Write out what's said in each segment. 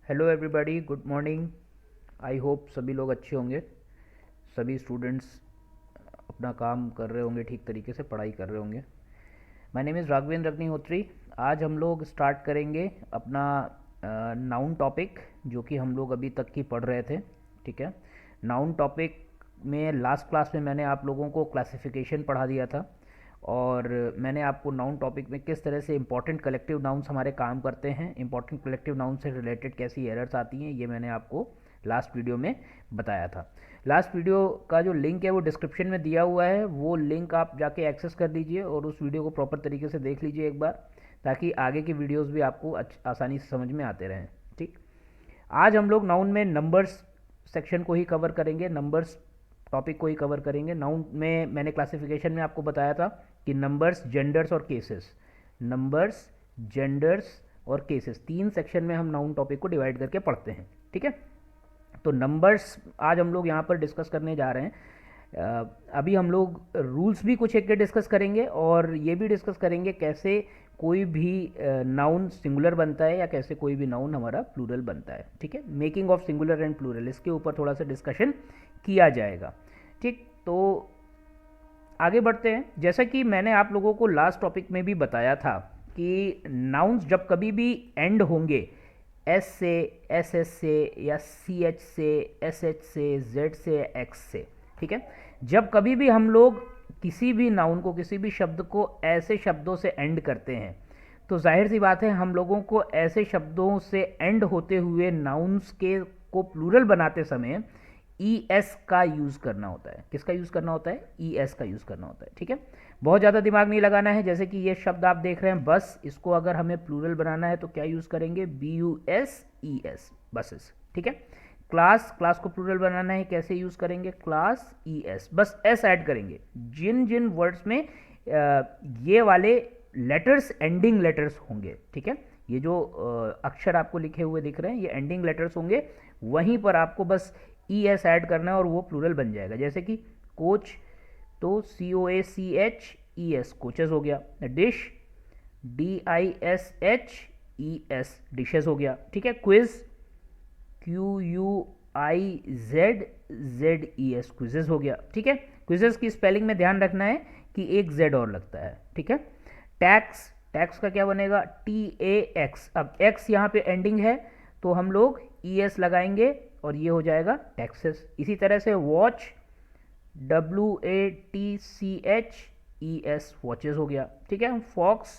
Hello everybody, good morning. I hope सभी लोग अच्छे होंगे। सभी स्टूडेंट्स अपना काम कर रहे होंगे, ठीक तरीके से पढ़ाई कर रहे होंगे। My name is Raghavendra Agnihotri. आज हम लोग स्टार्ट करेंगे अपना नाउन टॉपिक, जो कि हम लोग अभी तक की पढ़ रहे थे। ठीक है। नाउन टॉपिक में लास्ट क्लास में मैंने आप लोगों को क्लासिफिकेशन पढ़ा दिया था, और मैंने आपको नाउन टॉपिक में किस तरह से इंपॉर्टेंट कलेक्टिव नाउन्स हमारे काम करते हैं, इंपॉर्टेंट कलेक्टिव नाउन से रिलेटेड कैसी एरर्स आती हैं, ये मैंने आपको लास्ट वीडियो में बताया था। लास्ट वीडियो का जो लिंक है वो डिस्क्रिप्शन में दिया हुआ है, वो लिंक आप जाके एक्सेस कर लीजिए और उस वीडियो को प्रॉपर तरीके से देख लीजिए एक बार, ताकि आगे की वीडियोस भी आपको आसानी से समझ में आते रहें। ठीक। आज हम लोग नाउन में नंबर्स सेक्शन को ही कवर करेंगे, नंबर्स टॉपिक को ही कवर करेंगे। नाउन में मैंने क्लासिफिकेशन में आपको बताया था कि नंबर्स, जेंडर्स और केसेस, नंबर्स, जेंडर्स और केसेस, 3 सेक्शन में हम नाउन टॉपिक को डिवाइड करके पढ़ते हैं। ठीक है। तो नंबर्स आज हम लोग यहाँ पर डिस्कस करने जा रहे हैं। अभी हम लोग रूल्स भी कुछ एक डिस्कस करेंगे, और ये भी डिस्कस करेंगे कैसे कोई भी नाउन सिंगुलर बनता है या कैसे कोई भी नाउन हमारा प्लूरल बनता है। ठीक है। Making of singular and plural, इसके ऊपर थोड़ा सा डिस्कशन किया जाएगा। ठीक। तो आगे बढ़ते हैं। जैसा कि मैंने आप लोगों को लास्ट टॉपिक में भी बताया था कि नाउन्स जब कभी भी एंड होंगे एस से, एस एस से, या सी एच से, एस एच से, जेड से, एक्स से। ठीक है। जब कभी भी हम लोग किसी भी नाउन को, किसी भी शब्द को ऐसे शब्दों से एंड करते हैं, तो जाहिर सी बात है हम लोगों को ऐसे शब्दों से एंड होते हुए नाउन्स के को प्लूरल बनाते समय ई एस का यूज़ करना होता है। किसका यूज़ करना होता है? ई एस का यूज़ करना होता है। ठीक है। बहुत ज़्यादा दिमाग नहीं लगाना है। जैसे कि ये शब्द आप देख रहे हैं बस, इसको अगर हमें प्लूरल बनाना है तो क्या यूज़ करेंगे? B U S E S, buses. ठीक है। क्लास, क्लास को प्लूरल बनाना है, कैसे यूज़ करेंगे? क्लास ई एस, बस एस ऐड करेंगे। जिन जिन वर्ड्स में ये वाले लेटर्स एंडिंग लेटर्स होंगे, ठीक है, ये जो अक्षर आपको लिखे हुए दिख रहे हैं ये एंडिंग लेटर्स होंगे, वहीं पर आपको बस ई एस ऐड करना है और वो प्लूरल बन जाएगा। जैसे कि कोच, तो C O A C H E S, coaches हो गया। Dish, D I S H E S, dishes हो गया। ठीक है। Quiz, Q U I Z Z E S, quizzes हो गया। ठीक है। क्विजेस की स्पेलिंग में ध्यान रखना है कि एक जेड और लगता है। ठीक है। टैक्स, टैक्स का क्या बनेगा? T A x. अब एक्स यहाँ पे एंडिंग है तो हम लोग ई एस लगाएंगे और ये हो जाएगा टैक्सेस। इसी तरह से watch, W A T C H E S, watches हो गया। ठीक है। Fox,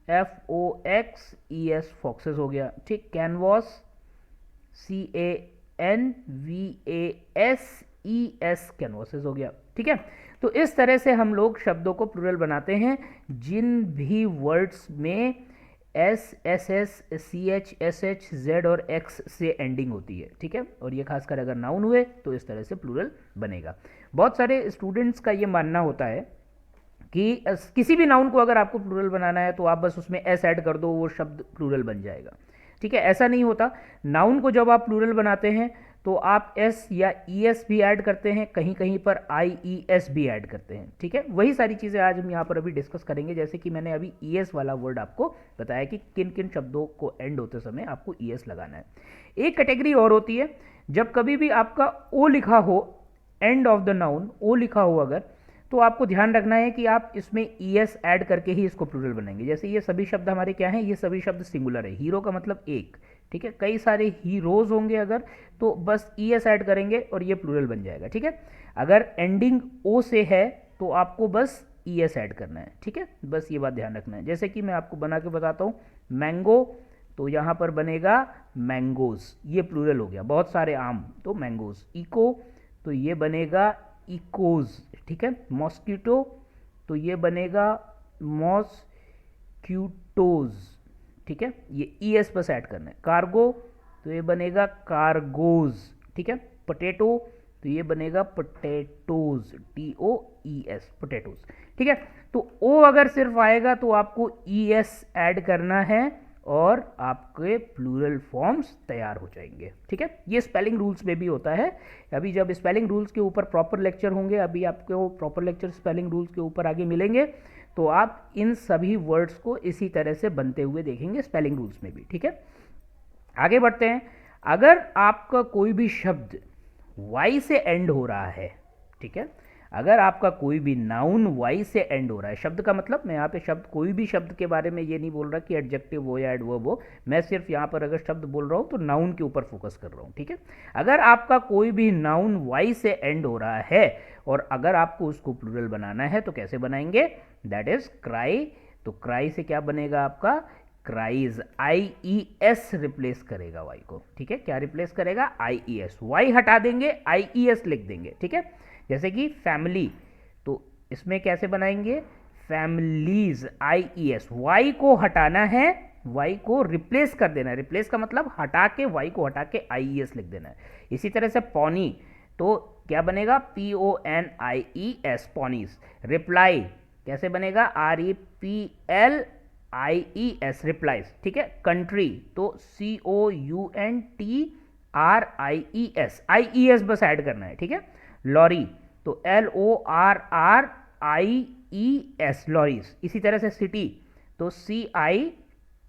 F O X E S, foxes हो गया। ठीक। Canvas, C A N V A S E S, canvases हो गया। ठीक है। तो इस तरह से हम लोग शब्दों को प्लूरल बनाते हैं जिन भी वर्ड्स में S, S S, C H, S H, Z और एक्स से एंडिंग होती है। ठीक है। और ये खासकर अगर नाउन हुए तो इस तरह से प्लूरल बनेगा। बहुत सारे स्टूडेंट्स का ये मानना होता है कि किसी भी नाउन को अगर आपको प्लूरल बनाना है तो आप बस उसमें एस ऐड कर दो, वो शब्द प्लूरल बन जाएगा। ठीक है। ऐसा नहीं होता। नाउन को जब आप प्लूरल बनाते हैं तो आप एस या ई एस भी ऐड करते हैं, कहीं कहीं पर आई ई एस भी ऐड करते हैं। ठीक है। वही सारी चीज़ें आज हम यहाँ पर अभी डिस्कस करेंगे। जैसे कि मैंने अभी ई एस वाला वर्ड आपको बताया कि किन किन शब्दों को एंड होते समय आपको ई एस लगाना है। एक कैटेगरी और होती है, जब कभी भी आपका ओ लिखा हो, एंड ऑफ द नाउन ओ लिखा हो अगर, तो आपको ध्यान रखना है कि आप इसमें ई एस ऐड करके ही इसको प्लूरल बनाएंगे। जैसे ये सभी शब्द हमारे क्या हैं? ये सभी शब्द सिंगुलर है। हीरो का मतलब एक। ठीक है। कई सारे हीरोज होंगे अगर, तो बस ई एस ऐड करेंगे और ये प्लूरल बन जाएगा। ठीक है। अगर एंडिंग ओ से है तो आपको बस ई एस ऐड करना है। ठीक है। बस ये बात ध्यान रखना है। जैसे कि मैं आपको बना के बताता हूँ, मैंगो, तो यहाँ पर बनेगा मैंगोज, ये प्लूरल हो गया। बहुत सारे आम, तो मैंगोज। इको, तो ये बनेगा इकोज। ठीक है। मॉस्किटो, तो ये बनेगा मॉस्क्यूटोज। ठीक है। ये ई एस बस ऐड करना है। कार्गो, तो ये बनेगा कार्गोज। ठीक है। पोटैटो, तो ये बनेगा potatoes, T O E S, potatoes. ठीक है। तो ओ अगर सिर्फ आएगा तो आपको ई एस ऐड करना है और आपके प्लूरल फॉर्म्स तैयार हो जाएंगे। ठीक है। ये स्पेलिंग रूल्स में भी होता है। अभी जब स्पेलिंग रूल्स के ऊपर प्रॉपर लेक्चर होंगे, अभी आपको प्रॉपर लेक्चर स्पेलिंग रूल्स के ऊपर आगे मिलेंगे, तो आप इन सभी वर्ड्स को इसी तरह से बनते हुए देखेंगे स्पेलिंग रूल्स में भी। ठीक है। आगे बढ़ते हैं। अगर आपका कोई भी शब्द वाई से एंड हो रहा है, ठीक है, अगर आपका कोई भी नाउन वाई से एंड हो रहा है, शब्द का मतलब मैं यहाँ पे शब्द कोई भी शब्द के बारे में ये नहीं बोल रहा कि एडजेक्टिव हो या एडवर्ब हो, मैं सिर्फ यहाँ पर अगर शब्द बोल रहा हूँ तो नाउन के ऊपर फोकस कर रहा हूँ, ठीक है। अगर आपका कोई भी नाउन वाई से एंड हो रहा है और अगर आपको उसको प्लूरल बनाना है तो कैसे बनाएंगे, दैट इज क्राई। तो क्राई से क्या बनेगा आपका, क्राइज, आई ई एस रिप्लेस करेगा वाई को, ठीक है। क्या रिप्लेस करेगा, आई ई एस, वाई हटा देंगे, आई ई एस लिख देंगे, ठीक है। जैसे कि फैमिली, तो इसमें कैसे बनाएंगे, फैमिलीज, आई ई एस, वाई को हटाना है, वाई को रिप्लेस कर देना है, रिप्लेस का मतलब हटा के, वाई को हटा के आई ई एस लिख देना है। इसी तरह से पॉनी, तो क्या बनेगा, P O N I E S, ponies. Reply कैसे बनेगा, R E P L I E S, replies, ठीक है। कंट्री, तो C O U N T R I E S, I E S बस ऐड करना है, ठीक है। लॉरी, तो L O R R I E S, lorries. इसी तरह से सिटी, तो C I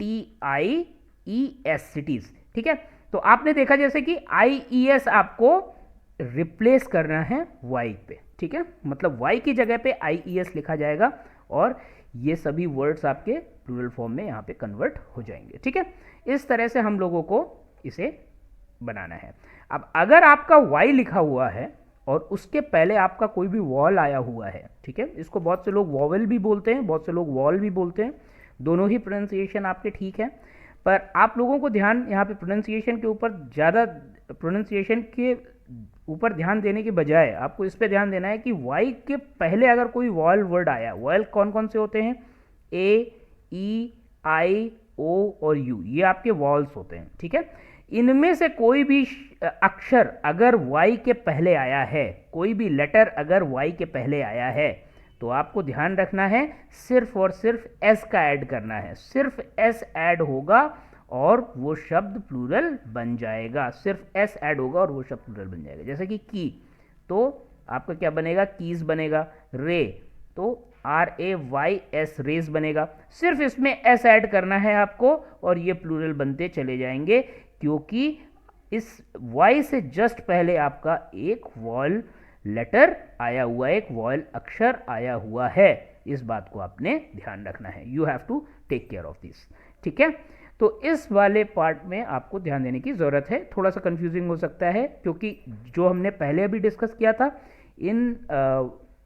T I E S, cities, ठीक है। तो आपने देखा जैसे कि आई ई एस आपको रिप्लेस करना है वाई पे, ठीक है, मतलब वाई की जगह पे आई ई एस लिखा जाएगा और ये सभी वर्ड्स आपके प्लूरल फॉर्म में यहाँ पे कन्वर्ट हो जाएंगे, ठीक है। इस तरह से हम लोगों को इसे बनाना है। अब अगर आपका वाई लिखा हुआ है और उसके पहले आपका कोई भी वॉल आया हुआ है, ठीक है, इसको बहुत से लोग वॉवल भी बोलते हैं, बहुत से लोग वॉल भी बोलते हैं, दोनों ही प्रोनाउंसिएशन आपके ठीक है। पर आप लोगों को ध्यान यहाँ पे प्रोनाउंसिएशन के ऊपर ज़्यादा, प्रोनाउंसिएशन के ऊपर ध्यान देने के बजाय आपको इस पे ध्यान देना है कि वाई के पहले अगर कोई वॉल वर्ड आया, वॉल कौन कौन से होते हैं, ए, ई, आई, ओ और यू, ये आपके वॉल्स होते हैं, ठीक है। इनमें से कोई भी अक्षर अगर वाई के पहले आया है, कोई भी लेटर अगर वाई के पहले आया है, तो आपको ध्यान रखना है सिर्फ और सिर्फ एस का ऐड करना है, सिर्फ एस ऐड होगा और वो शब्द प्लूरल बन जाएगा, सिर्फ एस ऐड होगा और वो शब्द प्लूरल बन जाएगा। जैसे कि की, तो आपका क्या बनेगा, कीज बनेगा। रे, तो R A Y S, rays बनेगा। सिर्फ इसमें एस ऐड करना है आपको और ये प्लूरल बनते चले जाएंगे, क्योंकि इस वाई से जस्ट पहले आपका एक वॉल लेटर आया हुआ है, एक वॉल अक्षर आया हुआ है। इस बात को आपने ध्यान रखना है, you have to take care of this, ठीक है। तो इस वाले पार्ट में आपको ध्यान देने की ज़रूरत है। थोड़ा सा कंफ्यूजिंग हो सकता है क्योंकि जो हमने पहले अभी डिस्कस किया था, इन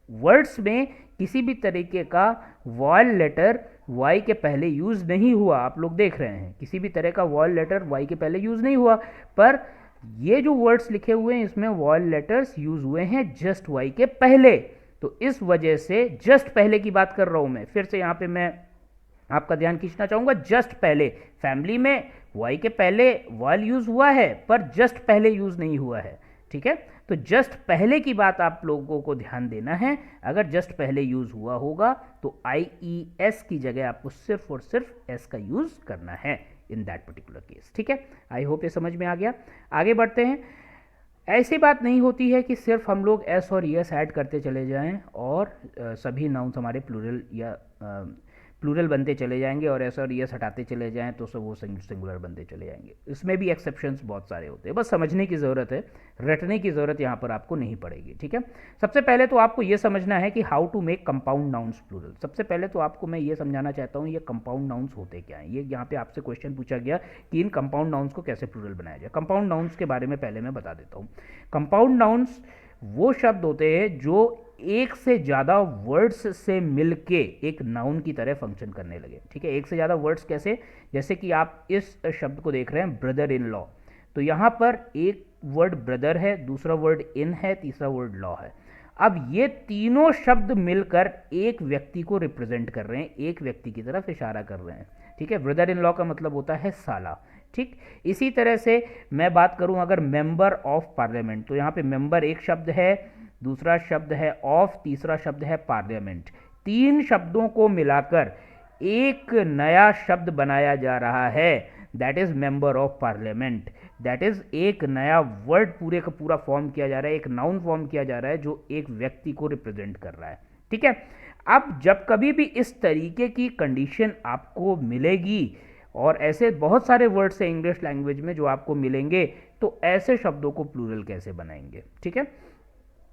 वर्ड्स में किसी भी तरीके का वॉल लेटर वाई के पहले यूज़ नहीं हुआ। आप लोग देख रहे हैं किसी भी तरह का वॉल लेटर वाई के पहले यूज़ नहीं हुआ, पर ये जो वर्ड्स लिखे हुए हैं इसमें वॉल लेटर्स यूज़ हुए हैं जस्ट वाई के पहले। तो इस वजह से जस्ट पहले की बात कर रहा हूँ मैं, फिर से यहाँ पे मैं आपका ध्यान खींचना चाहूँगा। जस्ट पहले, फैमिली में वाई के पहले वॉल यूज़ हुआ है पर जस्ट पहले यूज़ नहीं हुआ है, ठीक है। तो जस्ट पहले की बात आप लोगों को ध्यान देना है। अगर जस्ट पहले यूज़ हुआ होगा तो आई ई एस की जगह आपको सिर्फ और सिर्फ एस का यूज़ करना है इन दैट पर्टिकुलर केस, ठीक है। आई होप ये समझ में आ गया। आगे बढ़ते हैं। ऐसी बात नहीं होती है कि सिर्फ हम लोग एस और यस ऐड करते चले जाएं और सभी नाउन्स हमारे प्लूरल या प्लूरल बनते चले जाएंगे और एस और यस हटाते चले जाएं तो सब वो सिंगुलर बनते चले जाएंगे। इसमें भी एक्सेप्शंस बहुत सारे होते हैं, बस समझने की ज़रूरत है, रटने की ज़रूरत यहाँ पर आपको नहीं पड़ेगी, ठीक है। सबसे पहले तो आपको ये समझना है कि how to make compound nouns plural. सबसे पहले तो आपको मैं ये समझाना चाहता हूँ ये कंपाउंड नाउन्स होते क्या हैं। ये यहाँ पे आपसे क्वेश्चन पूछा गया कि इन कंपाउंड नाउन्स को कैसे प्लूरल बनाया जाए। कंपाउंड नाउन्स के बारे में पहले मैं बता देता हूँ। कंपाउंड नाउन्स वो शब्द होते हैं जो एक से ज़्यादा वर्ड्स से मिलके एक नाउन की तरह फंक्शन करने लगे, ठीक है। एक से ज़्यादा वर्ड्स कैसे, जैसे कि आप इस शब्द को देख रहे हैं ब्रदर इन लॉ, तो यहाँ पर एक वर्ड ब्रदर है, दूसरा वर्ड इन है, तीसरा वर्ड लॉ है। अब ये तीनों शब्द मिलकर एक व्यक्ति को रिप्रेजेंट कर रहे हैं, एक व्यक्ति की तरफ इशारा कर रहे हैं, ठीक है। ब्रदर इन लॉ का मतलब होता है साला, ठीक। इसी तरह से मैं बात करूं अगर मेंबर ऑफ पार्लियामेंट, तो यहाँ पे मेंबर एक शब्द है, दूसरा शब्द है ऑफ, तीसरा शब्द है पार्लियामेंट। तीन शब्दों को मिलाकर एक नया शब्द बनाया जा रहा है, that is member of parliament. That is एक नया वर्ड पूरे का पूरा फॉर्म किया जा रहा है, एक नाउन फॉर्म किया जा रहा है जो एक व्यक्ति को रिप्रेजेंट कर रहा है, ठीक है। अब जब कभी भी इस तरीके की कंडीशन आपको मिलेगी और ऐसे बहुत सारे वर्ड्स हैं इंग्लिश लैंग्वेज में जो आपको मिलेंगे, तो ऐसे शब्दों को प्लूरल कैसे बनाएंगे, ठीक है।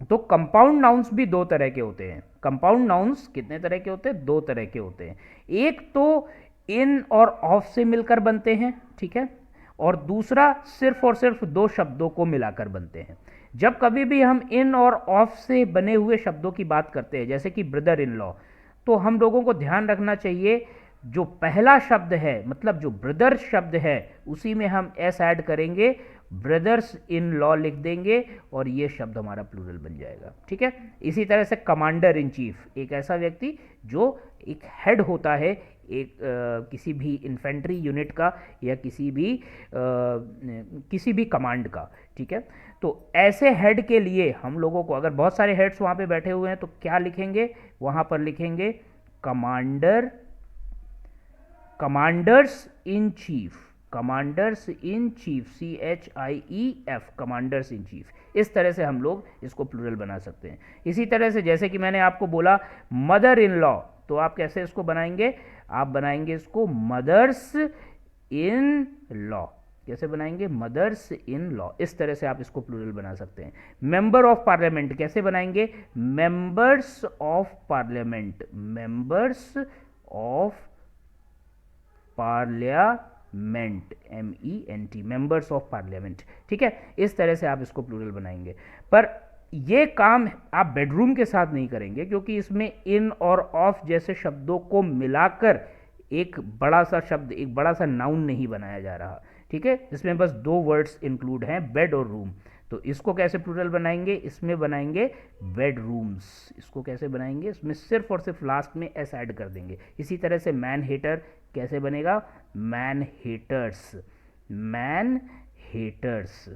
तो कंपाउंड नाउन्स भी दो तरह के होते हैं। कंपाउंड नाउन्स कितने तरह के होते हैं? दो तरह के होते हैं। एक तो इन और ऑफ से मिलकर बनते हैं, ठीक है, और दूसरा सिर्फ और सिर्फ दो शब्दों को मिलाकर बनते हैं। जब कभी भी हम इन और ऑफ से बने हुए शब्दों की बात करते हैं, जैसे कि ब्रदर इन लॉ, तो हम लोगों को ध्यान रखना चाहिए जो पहला शब्द है, मतलब जो ब्रदर शब्द है, उसी में हम एस ऐड करेंगे, ब्रदर्स इन लॉ लिख देंगे और ये शब्द हमारा प्लूरल बन जाएगा, ठीक है। इसी तरह से कमांडर इन चीफ, एक ऐसा व्यक्ति जो एक हेड होता है एक किसी भी इन्फेंट्री यूनिट का या किसी भी कमांड का, ठीक है। तो ऐसे हेड के लिए हम लोगों को, अगर बहुत सारे हेड्स वहाँ पे बैठे हुए हैं तो क्या लिखेंगे? वहाँ पर लिखेंगे commander, commanders in chief, commanders in chief, CHIEF, commanders in chief. इस तरह से हम लोग इसको प्लूरल बना सकते हैं। इसी तरह से जैसे कि मैंने आपको बोला मदर इन लॉ, तो आप कैसे इसको बनाएंगे? आप बनाएंगे इसको मदर्स इन लॉ। कैसे बनाएंगे? Mother's in law. इस तरह से आप इसको प्लूरल बना सकते हैं। मेंबर ऑफ पार्लियामेंट कैसे बनाएंगे? Members of parliament, members of parliament, MENT, members of parliament, ठीक है। इस तरह से आप इसको प्लूरल बनाएंगे। पर ये काम आप बेडरूम के साथ नहीं करेंगे, क्योंकि इसमें इन और ऑफ जैसे शब्दों को मिलाकर एक बड़ा सा शब्द, एक बड़ा सा नाउन नहीं बनाया जा रहा, ठीक है। इसमें बस दो वर्ड्स इंक्लूड हैं, बेड और रूम। तो इसको कैसे प्लूरल बनाएंगे? इसमें बनाएंगे बेडरूम्स। इसको कैसे बनाएंगे? इसमें सिर्फ और सिर्फ लास्ट में एस ऐड कर देंगे। इसी तरह से मैन हेटर कैसे बनेगा? मैन हेटर्स, मैन हेटर्स,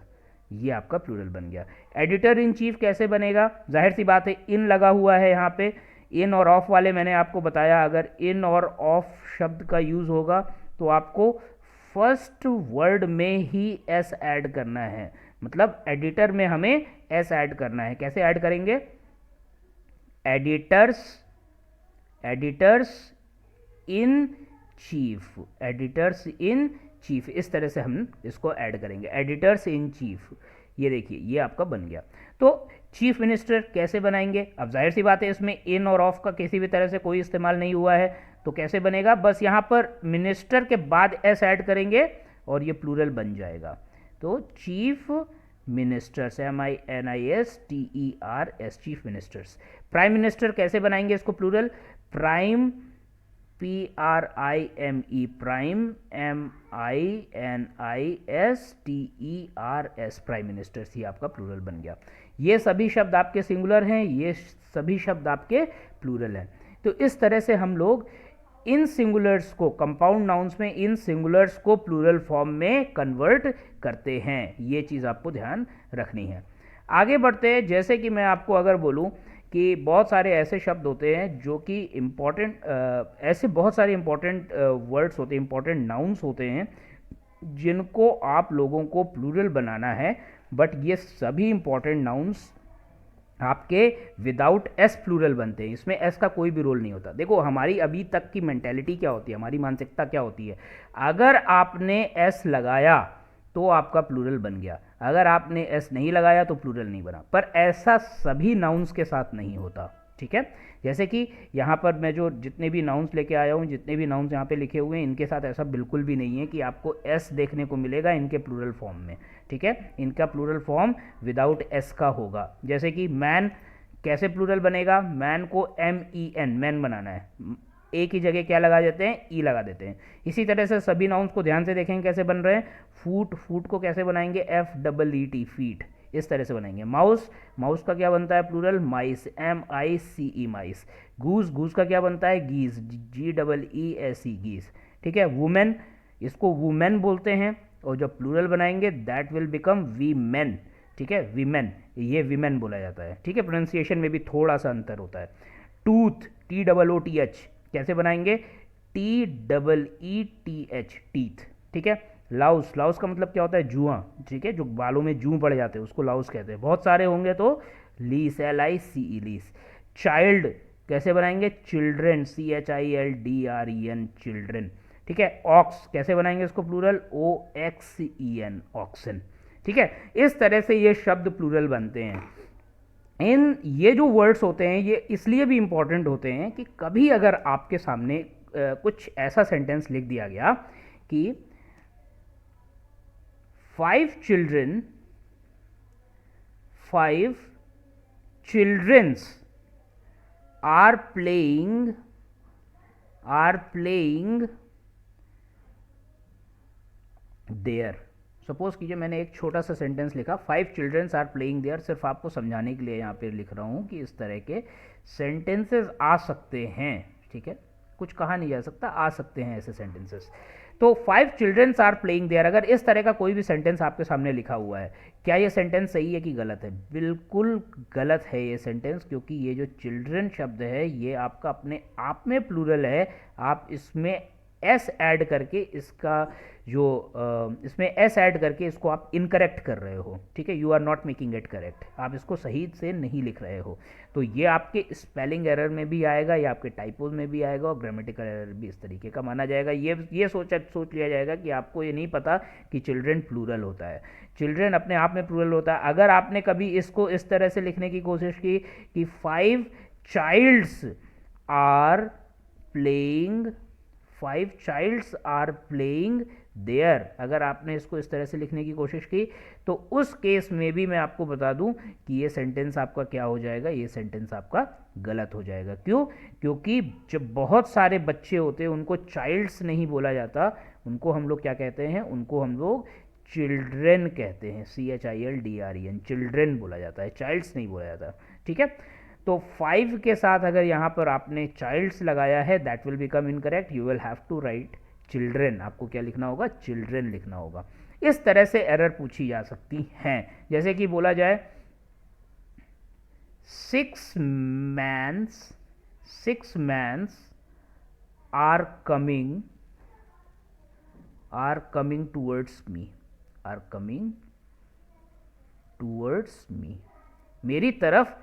ये आपका प्लूरल बन गया। एडिटर इन चीफ कैसे बनेगा? जाहिर सी बात है, इन लगा हुआ है यहाँ पे, इन और ऑफ वाले मैंने आपको बताया, अगर इन और ऑफ शब्द का यूज होगा तो आपको फर्स्ट वर्ड में ही एस ऐड करना है, मतलब एडिटर में हमें एस ऐड करना है। कैसे ऐड करेंगे? Editors, editors in chief, editors in chief, इस तरह से हम इसको ऐड करेंगे, एडिटर्स इन चीफ। ये देखिए, ये आपका बन गया। तो चीफ मिनिस्टर कैसे बनाएंगे? अब जाहिर सी बात है, इसमें इन और ऑफ का किसी भी तरह से कोई इस्तेमाल नहीं हुआ है, तो कैसे बनेगा? बस यहाँ पर मिनिस्टर के बाद एस ऐड करेंगे और ये प्लूरल बन जाएगा। तो chief ministers, MINISTERS, chief ministers. Prime minister कैसे बनाएंगे इसको plural? Prime, PRIME, prime, MINISTERS, prime ministers, ये आपका प्लूरल बन गया। ये सभी शब्द आपके सिंगुलर हैं, ये सभी शब्द आपके प्लूरल हैं। तो इस तरह से हम लोग इन सिंगुलर्स को, कंपाउंड नाउन्स में इन सिंगुलर्स को प्लूरल फॉर्म में कन्वर्ट करते हैं। ये चीज़ आपको ध्यान रखनी है। आगे बढ़ते हैं। जैसे कि मैं आपको अगर बोलूं कि बहुत सारे ऐसे शब्द होते हैं जो कि इम्पॉर्टेंट, ऐसे बहुत सारे इम्पॉर्टेंट वर्ड्स होते हैं, इम्पॉर्टेंट नाउन्स होते हैं जिनको आप लोगों को प्लूरल बनाना है, बट ये सभी इम्पॉर्टेंट नाउन्स आपके विदाउट एस प्लूरल बनते हैं। इसमें एस का कोई भी रोल नहीं होता। देखो, हमारी अभी तक की मेंटेलिटी क्या होती है, हमारी मानसिकता क्या होती है? अगर आपने एस लगाया तो आपका प्लूरल बन गया, अगर आपने एस नहीं लगाया तो प्लूरल नहीं बना। पर ऐसा सभी नाउन्स के साथ नहीं होता, ठीक है। जैसे कि यहाँ पर मैं जो जितने भी नाउन्स लेके आया हूँ, जितने भी नाउन्स यहाँ पे लिखे हुए हैं, इनके साथ ऐसा बिल्कुल भी नहीं है कि आपको एस देखने को मिलेगा इनके प्लूरल फॉर्म में, ठीक है। इनका प्लूरल फॉर्म विदाउट एस का होगा। जैसे कि मैन कैसे प्लूरल बनेगा? मैन को MEN, मैन बनाना है, ए की जगह क्या लगा देते हैं? ई लगा देते हैं। इसी तरह से सभी नाउन्स को ध्यान से देखेंगे कैसे बन रहे हैं। फूट, फूट को कैसे बनाएंगे? FEET, फीट, इस तरह से बनाएंगे। माउस, माउस का क्या बनता है प्लूरल? माइस, MICE, माइस। गूस, गूस का क्या बनता है? गीस, GEESE, गीस, ठीक है। वुमेन, इसको वुमेन बोलते हैं, और जब प्लूरल बनाएंगे दैट विल बिकम वीमेन, ठीक है, वीमेन, ये वीमेन बोला जाता है, ठीक है। प्रोनाउंसिएशन में भी थोड़ा सा अंतर होता है। टूथ, TOOTH, कैसे बनाएंगे? TEETH, टीथ, ठीक है। लाउस, लाउस का मतलब क्या होता है? जुआ, ठीक है, जो बालों में जू पड़ जाते हैं उसको लाउस कहते हैं। बहुत सारे होंगे तो लीस, LICE, लीस। चाइल्ड कैसे बनाएंगे? चिल्ड्रेन, CHILDREN, चिल्ड्रेन, ठीक है। ऑक्स कैसे बनाएंगे इसको प्लूरल, OXEN, ऑक्सन, ठीक है। इस तरह से ये शब्द प्लूरल बनते हैं। ये जो वर्ड्स होते हैं ये इसलिए भी इंपॉर्टेंट होते हैं कि कभी अगर आपके सामने कुछ ऐसा सेंटेंस लिख दिया गया कि 5 children's are playing there। Suppose कीजिए मैंने एक छोटा सा सेंटेंस लिखा 5 चिल्ड्रंस आर प्लेइंग देयर, सिर्फ आपको समझाने के लिए यहाँ पे लिख रहा हूँ कि इस तरह के सेंटेंसेस आ सकते हैं, ठीक है। कुछ कहा नहीं जा सकता, आ सकते हैं ऐसे सेंटेंसेस। तो 5 चिल्ड्रंस आर प्लेइंग देयर, अगर इस तरह का कोई भी सेंटेंस आपके सामने लिखा हुआ है, क्या ये सेंटेंस सही है कि गलत है? बिल्कुल गलत है ये सेंटेंस, क्योंकि ये जो चिल्ड्रन शब्द है ये आपका अपने आप में प्लूरल है। आप इसमें एस ऐड करके इसका जो इसमें एस ऐड करके इसको आप इनकरेक्ट कर रहे हो, ठीक है। You are not making it correct, आप इसको सही से नहीं लिख रहे हो। तो ये आपके स्पेलिंग एरर में भी आएगा, या आपके टाइपोज में भी आएगा, और ग्रामेटिकल एरर भी इस तरीके का माना जाएगा। ये सोच लिया जाएगा कि आपको ये नहीं पता कि चिल्ड्रन प्लूरल होता है। चिल्ड्रन अपने आप में प्लूरल होता है। अगर आपने कभी इसको इस तरह से लिखने की कोशिश की कि 5 childs are playing, 5 childs are playing there, अगर आपने इसको इस तरह से लिखने की कोशिश की तो उस केस में भी मैं आपको बता दूं कि ये सेंटेंस आपका क्या हो जाएगा, ये सेंटेंस आपका गलत हो जाएगा। क्यों? क्योंकि जब बहुत सारे बच्चे होते हैं उनको चाइल्ड्स नहीं बोला जाता, उनको हम लोग क्या कहते हैं, उनको हम लोग चिल्ड्रेन कहते हैं, CHILDREN, चिल्ड्रेन बोला जाता है, चाइल्ड्स नहीं बोला जाता, ठीक है। तो 5 के साथ अगर यहाँ पर आपने चाइल्ड्स लगाया है, that will become incorrect, you will have to write children. आपको क्या लिखना होगा? चिल्ड्रेन लिखना होगा। इस तरह से एरर पूछी जा सकती हैं, जैसे कि बोला जाए 6 mans are coming towards me, मेरी तरफ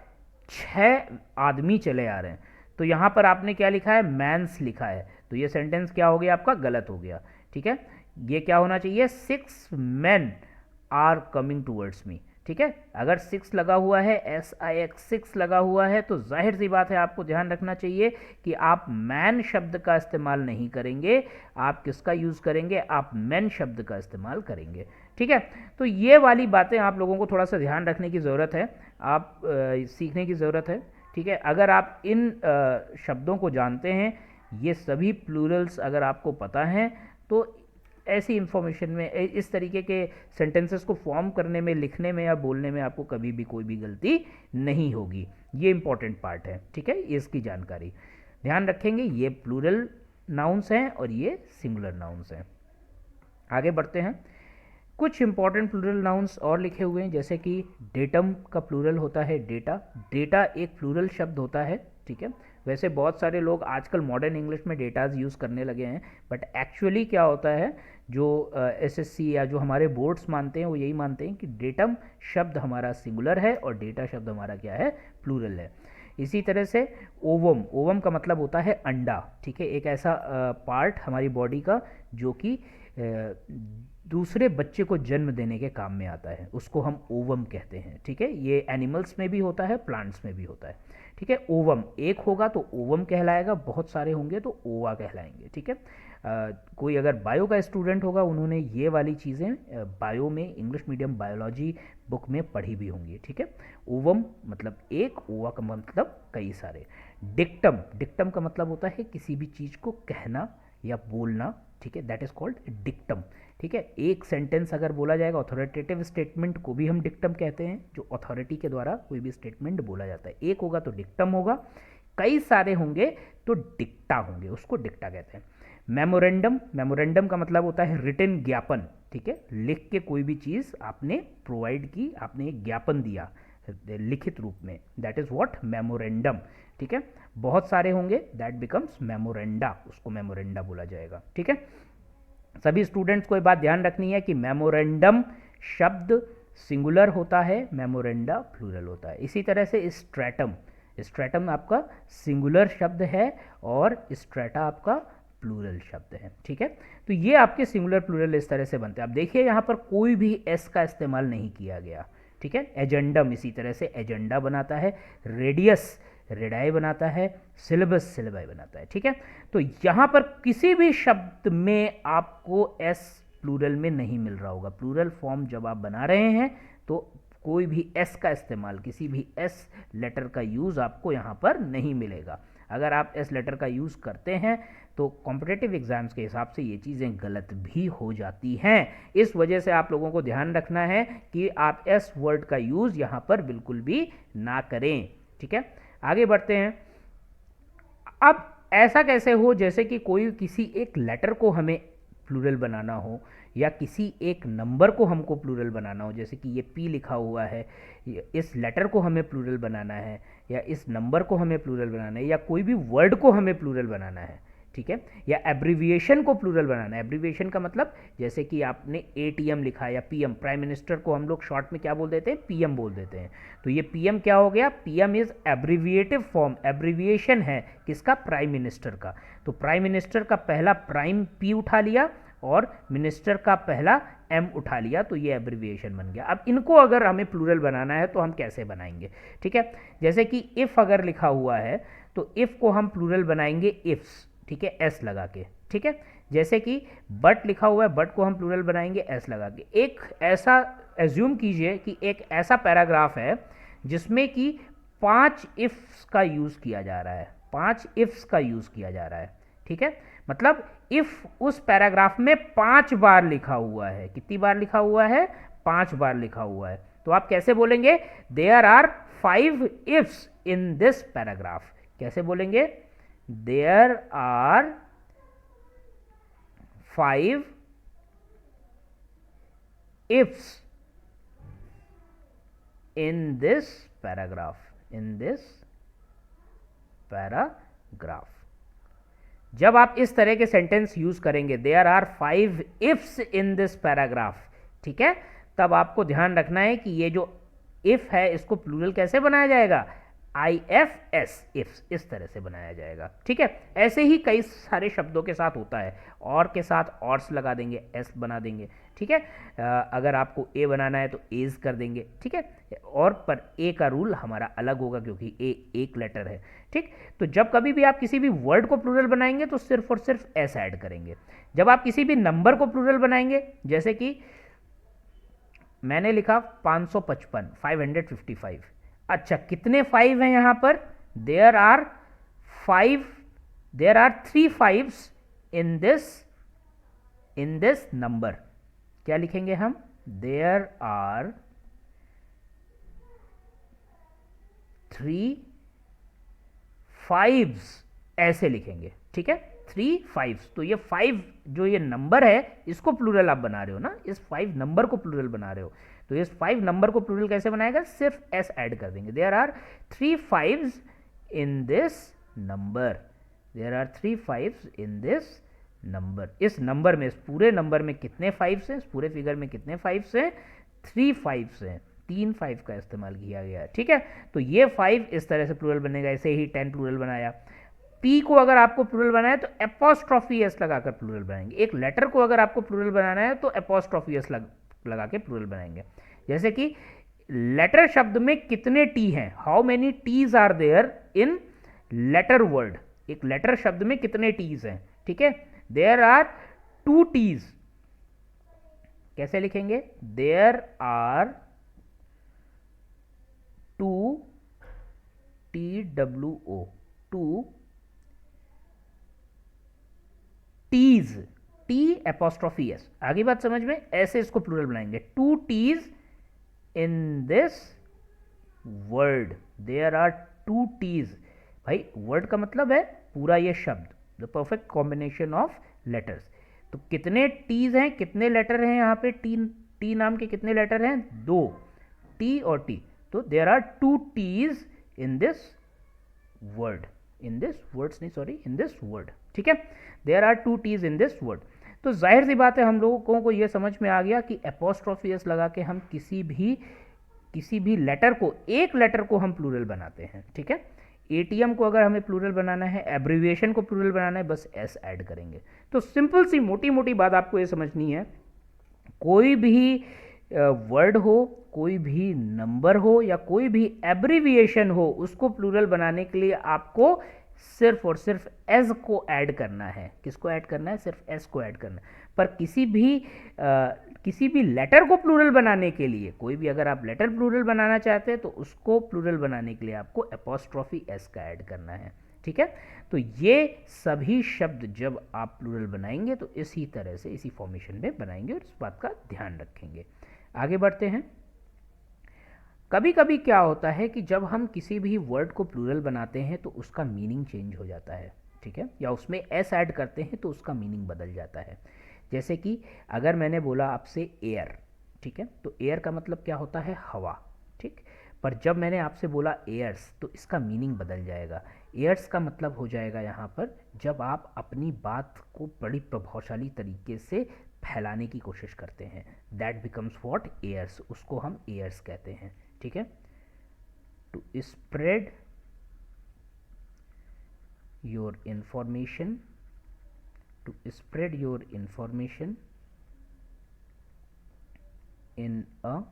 6 आदमी चले आ रहे हैं। तो यहां पर आपने क्या लिखा है? मैंस लिखा है। तो ये सेंटेंस क्या हो गया आपका? गलत हो गया, ठीक है। ये क्या होना चाहिए? 6 men are coming towards me, ठीक है। अगर 6 लगा हुआ है, SIX 6 लगा हुआ है, तो जाहिर सी बात है आपको ध्यान रखना चाहिए कि आप मैन शब्द का इस्तेमाल नहीं करेंगे। आप किसका यूज़ करेंगे? आप मैन शब्द का इस्तेमाल करेंगे, ठीक है। तो ये वाली बातें आप लोगों को थोड़ा सा ध्यान रखने की ज़रूरत है, आप सीखने की ज़रूरत है, ठीक है। अगर आप इन शब्दों को जानते हैं, ये सभी प्लूरल्स अगर आपको पता हैं, तो ऐसी इंफॉर्मेशन में, इस तरीके के सेंटेंसेस को फॉर्म करने में, लिखने में या बोलने में आपको कभी भी कोई भी गलती नहीं होगी। ये इंपॉर्टेंट पार्ट है, ठीक है। इसकी जानकारी ध्यान रखेंगे। ये प्लूरल नाउन्स हैं और ये सिंगुलर नाउन्स हैं। आगे बढ़ते हैं। कुछ इंपॉर्टेंट प्लूरल नाउन्स और लिखे हुए हैं, जैसे कि डेटम का प्लूरल होता है डेटा। डेटा एक प्लूरल शब्द होता है, ठीक है। वैसे बहुत सारे लोग आजकल मॉडर्न इंग्लिश में डेटाज यूज़ करने लगे हैं, बट एक्चुअली क्या होता है, जो SSC या जो हमारे बोर्ड्स मानते हैं वो यही मानते हैं कि डेटम शब्द हमारा सिंगुलर है और डेटा शब्द हमारा क्या है? प्लूरल है। इसी तरह से ओवम का मतलब होता है अंडा, ठीक है। एक ऐसा पार्ट हमारी बॉडी का जो कि दूसरे बच्चे को जन्म देने के काम में आता है, उसको हम ओवम कहते हैं, ठीक है। ये एनिमल्स में भी होता है, प्लांट्स में भी होता है, ठीक है। ओवम एक होगा तो ओवम कहलाएगा, बहुत सारे होंगे तो ओवा कहलाएंगे, ठीक है। कोई अगर बायो का स्टूडेंट होगा, उन्होंने ये वाली चीज़ें बायो में, इंग्लिश मीडियम बायोलॉजी बुक में पढ़ी भी होंगी, ठीक है। ओवम मतलब एक, ओवा का मतलब कई सारे। डिक्टम का मतलब होता है किसी भी चीज़ को कहना या बोलना, ठीक है, दैट इज कॉल्ड डिक्टम, ठीक है। एक सेंटेंस अगर बोला जाएगा, अथॉरिटेटिव स्टेटमेंट को भी हम डिक्टम कहते हैं, जो अथॉरिटी के द्वारा कोई भी स्टेटमेंट बोला जाता है। एक होगा तो डिक्टम होगा, कई सारे होंगे तो डिक्टा होंगे, उसको डिक्टा कहते हैं। मेमोरेंडम का मतलब होता है रिटन ज्ञापन, ठीक है। लिख के कोई भी चीज़ आपने प्रोवाइड की, आपने एक ज्ञापन दिया लिखित रूप में, दैट इज व्हाट? मेमोरेंडम, ठीक है। बहुत सारे होंगे, दैट बिकम्स मेमोरेंडा, उसको मेमोरेंडा बोला जाएगा, ठीक है। सभी स्टूडेंट्स को ये बात ध्यान रखनी है कि मेमोरेंडम शब्द सिंगुलर होता है, मेमोरेंडा प्लूरल होता है। इसी तरह से स्ट्रैटम आपका सिंगुलर शब्द है और स्ट्रैटा आपका प्लूरल शब्द हैं। ठीक है, तो ये आपके सिंगुलर प्लूरल इस तरह से बनते हैं। अब देखिए यहाँ पर कोई भी एस का इस्तेमाल नहीं किया गया। ठीक है, एजेंडम इसी तरह से एजेंडा बनाता है, रेडियस रेडाई बनाता है, सिलेबस सिलेबाई बनाता है। ठीक है, तो यहाँ पर किसी भी शब्द में आपको एस प्लूरल में नहीं मिल रहा होगा। प्लूरल फॉर्म जब आप बना रहे हैं तो कोई भी एस का इस्तेमाल, किसी भी एस लेटर का यूज़ आपको यहाँ पर नहीं मिलेगा। अगर आप एस लेटर का यूज़ करते हैं तो कॉम्पिटिटिव एग्जाम्स के हिसाब से ये चीज़ें गलत भी हो जाती हैं। इस वजह से आप लोगों को ध्यान रखना है कि आप एस वर्ड का यूज़ यहाँ पर बिल्कुल भी ना करें। ठीक है, आगे बढ़ते हैं। अब ऐसा कैसे हो जैसे कि कोई किसी एक लेटर को हमें प्लूरल बनाना हो या किसी एक नंबर को हमको प्लूरल बनाना हो, जैसे कि ये पी लिखा हुआ है, इस लेटर को हमें प्लूरल बनाना है या इस नंबर को हमें प्लूरल बनाना है या कोई भी वर्ड को हमें प्लूरल बनाना है। ठीक है, या एब्रीविएशन को प्लूरल बनाना है। एब्रीविएशन का मतलब जैसे कि आपने एटीएम लिखा या पीएम, प्राइम मिनिस्टर को हम लोग शॉर्ट में क्या बोल देते हैं, पीएम बोल देते हैं। तो ये पीएम क्या हो गया, पीएम इज एब्रीविएटिव फॉर्म, एब्रीविएशन है किसका, प्राइम मिनिस्टर का। तो प्राइम मिनिस्टर का पहला प्राइम पी उठा लिया और मिनिस्टर का पहला एम उठा लिया, तो ये एब्रीविएशन बन गया। अब इनको अगर हमें प्लूरल बनाना है तो हम कैसे बनाएंगे। ठीक है, जैसे कि इफ़ अगर लिखा हुआ है तो इफ़ को हम प्लूरल बनाएंगे इफ्स। ठीक है, एस लगा के। ठीक है, जैसे कि बट लिखा हुआ है, बट को हम प्लूरल बनाएंगे एस लगा के। एक ऐसा एज्यूम कीजिए कि एक ऐसा पैराग्राफ है जिसमें कि 5 इफ्स का यूज़ किया जा रहा है, 5 इफ्स का यूज़ किया जा रहा है। ठीक है, मतलब इफ उस पैराग्राफ में 5 बार लिखा हुआ है। कितनी बार लिखा हुआ है, 5 बार लिखा हुआ है। तो आप कैसे बोलेंगे, there are 5 ifs in this paragraph. कैसे बोलेंगे, there are 5 ifs in this paragraph, in this paragraph. जब आप इस तरह के सेंटेंस यूज करेंगे, there are 5 ifs in this paragraph, ठीक है, तब आपको ध्यान रखना है कि ये जो इफ है इसको प्लूरल कैसे बनाया जाएगा, IFS, इफ्स, इस तरह से बनाया जाएगा। ठीक है, ऐसे ही कई सारे शब्दों के साथ होता है। और के साथ ऑर्स लगा देंगे, एस बना देंगे। ठीक है, अगर आपको ए बनाना है तो एज कर देंगे। ठीक है, और पर ए का रूल हमारा अलग होगा क्योंकि ए एक लेटर है। ठीक, तो जब कभी भी आप किसी भी वर्ड को प्लूरल बनाएंगे तो सिर्फ और सिर्फ एस ऐड करेंगे। जब आप किसी भी नंबर को प्लूरल बनाएंगे, जैसे कि मैंने लिखा 555, 555। अच्छा, कितने 5 हैं यहां पर, there are 3 5s in this number. क्या लिखेंगे हम, देयर आर 3 5s, ऐसे लिखेंगे। ठीक है, 3 5s। तो ये 5 जो ये नंबर है इसको प्लूरल आप बना रहे हो ना, इस 5 नंबर को प्लूरल बना रहे हो। तो इस 5 नंबर को प्लूरल कैसे बनाएगा, सिर्फ एस ऐड कर देंगे। There are 3 5s in this number, there are 3 5s in this number. इस नंबर में, इस पूरे नंबर में कितने 5s हैं, इस पूरे फिगर में कितने 5s हैं, 3 5s हैं। 3 5 का इस्तेमाल किया गया है। ठीक है, तो ये 5 इस तरह से प्लूरल बनेगा। ऐसे ही 10 प्लूरल बनाया। पी को अगर आपको प्लूरल बनाना है तो एपोस्ट्रॉफी एस लगाकर प्लूरल बनाएंगे। एक लेटर को अगर आपको प्लूरल बनाना है तो एपोस्ट्रॉफी एस लगा के प्लूरल बनाएंगे। जैसे कि लेटर शब्द में कितने टी हैं, how many T's are there in letter word. एक लेटर शब्द में कितने टीज हैं, ठीक है, देयर आर 2 टीज। कैसे लिखेंगे, there are 2 TWO, 2 T's, T apostrophe S. आगे बात समझ में, ऐसे इसको प्लूरल बनाएंगे, 2 T's in this word, there are 2 T's. भाई वर्ड का मतलब है पूरा ये शब्द, the perfect combination of letters. तो कितने टीज हैं, कितने लेटर हैं यहाँ पे, टी नाम के कितने लेटर हैं, 2, टी और टी। तो there are 2 T's in this word, in this words नहीं, सॉरी, इन दिस वर्ड। ठीक है, there are 2 T's in this word. तो जाहिर सी बात है हम लोगों को यह समझ में आ गया कि एपोस्ट्रॉफी एस लगा के हम किसी भी लेटर को, एक लेटर को हम प्लूरल बनाते हैं। ठीक है, एटीएम को अगर हमें प्लूरल बनाना है, एब्रीविएशन को प्लूरल बनाना है, बस एस ऐड करेंगे। तो सिंपल सी मोटी मोटी बात आपको ये समझनी है, कोई भी वर्ड हो, कोई भी नंबर हो या कोई भी एब्रीविएशन हो, उसको प्लूरल बनाने के लिए आपको सिर्फ और सिर्फ एस को ऐड करना है। किसको ऐड करना है? सिर्फ एस को ऐड करना है। पर किसी भी लेटर को प्लूरल बनाने के लिए, कोई भी अगर आप लेटर प्लूरल बनाना चाहते हैं तो उसको प्लूरल बनाने के लिए आपको एपोस्ट्रॉफी एस का ऐड करना है। ठीक है, तो ये सभी शब्द जब आप प्लूरल बनाएंगे तो इसी तरह से, इसी फॉर्मेशन में बनाएंगे और इस बात का ध्यान रखेंगे। आगे बढ़ते हैं। कभी कभी क्या होता है कि जब हम किसी भी वर्ड को प्लूरल बनाते हैं तो उसका मीनिंग चेंज हो जाता है। ठीक है, या उसमें एस ऐड करते हैं तो उसका मीनिंग बदल जाता है। जैसे कि अगर मैंने बोला आपसे एयर, ठीक है, तो एयर का मतलब क्या होता है? हवा। ठीक, पर जब मैंने आपसे बोला एयर्स तो इसका मीनिंग बदल जाएगा। एयर्स का मतलब हो जाएगा यहाँ पर जब आप अपनी बात को बड़ी प्रभावशाली तरीके से फैलाने की कोशिश करते हैं, दैट बिकम्स व्हाट? एयर्स। उसको हम एयर्स कहते हैं। ठीक है, to spread your information, to spread your information in a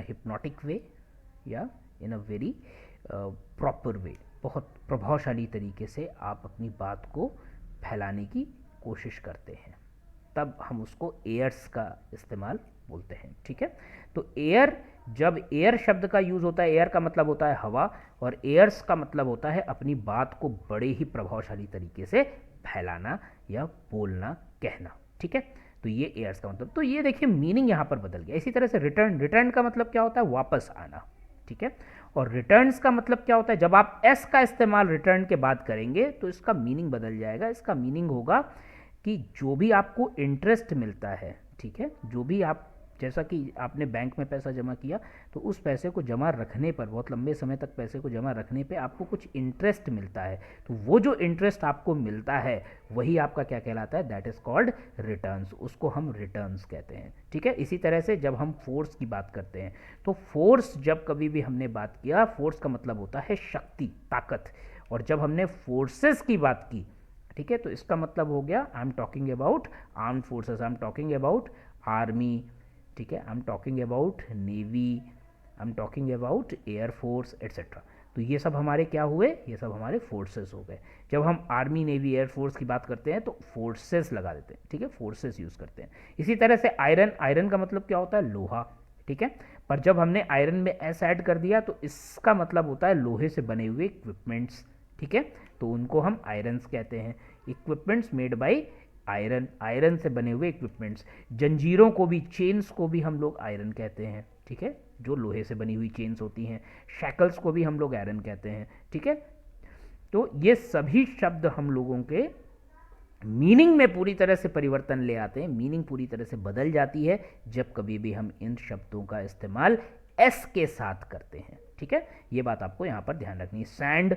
hypnotic way या in a very proper way, बहुत प्रभावशाली तरीके से आप अपनी बात को फैलाने की कोशिश करते हैं, तब हम उसको एयर्स का इस्तेमाल बोलते हैं। ठीक है, तो एयर, जब एयर शब्द का यूज़ होता है, एयर का मतलब होता है हवा, और एयर्स का मतलब होता है अपनी बात को बड़े ही प्रभावशाली तरीके से फैलाना या बोलना, कहना। ठीक है, तो ये एयर्स का मतलब। तो ये देखिए मीनिंग यहाँ पर बदल गया। इसी तरह से रिटर्न, रिटर्न का मतलब क्या होता है? वापस आना। ठीक है, और रिटर्न्स का मतलब क्या होता है? जब आप एस का इस्तेमाल रिटर्न के बाद करेंगे तो इसका मीनिंग बदल जाएगा। इसका मीनिंग होगा कि जो भी आपको इंटरेस्ट मिलता है, ठीक है, जो भी आप, जैसा कि आपने बैंक में पैसा जमा किया तो उस पैसे को जमा रखने पर, बहुत लंबे समय तक पैसे को जमा रखने पे आपको कुछ इंटरेस्ट मिलता है, तो वो जो इंटरेस्ट आपको मिलता है वही आपका क्या कहलाता है? That is called returns. उसको हम रिटर्न्स कहते हैं। ठीक है, इसी तरह से जब हम फोर्स की बात करते हैं तो फोर्स, जब कभी भी हमने बात किया, फोर्स का मतलब होता है शक्ति, ताकत। और जब हमने फोर्सेस की बात की, ठीक है, तो इसका मतलब हो गया I am talking about armed forces, I am talking about army, ठीक है, I am talking about navy, I am talking about air force etcetera. तो ये सब हमारे क्या हुए? ये सब हमारे फोर्सेस हो गए। जब हम आर्मी, नेवी, एयरफोर्स की बात करते हैं तो फोर्सेस लगा देते हैं। ठीक है, फोर्सेस यूज़ करते हैं। इसी तरह से आयरन, आयरन का मतलब क्या होता है? लोहा। ठीक है, पर जब हमने आयरन में एस ऐड कर दिया तो इसका मतलब होता है लोहे से बने हुए इक्विपमेंट्स। ठीक है, तो उनको हम आयरन्स कहते हैं। Equipments made by iron, iron से बने हुए इक्विपमेंट्स। जंजीरों को भी, चेन्स को भी हम लोग आयरन कहते हैं। ठीक है, जो लोहे से बनी हुई चेन्स होती हैं। शैकल्स को भी हम लोग आयरन कहते हैं। ठीक है, तो ये सभी शब्द हम लोगों के मीनिंग में पूरी तरह से परिवर्तन ले आते हैं। मीनिंग पूरी तरह से बदल जाती है जब कभी भी हम इन शब्दों का इस्तेमाल एस के साथ करते हैं। ठीक है, ये बात आपको यहाँ पर ध्यान रखनी है। सैंड,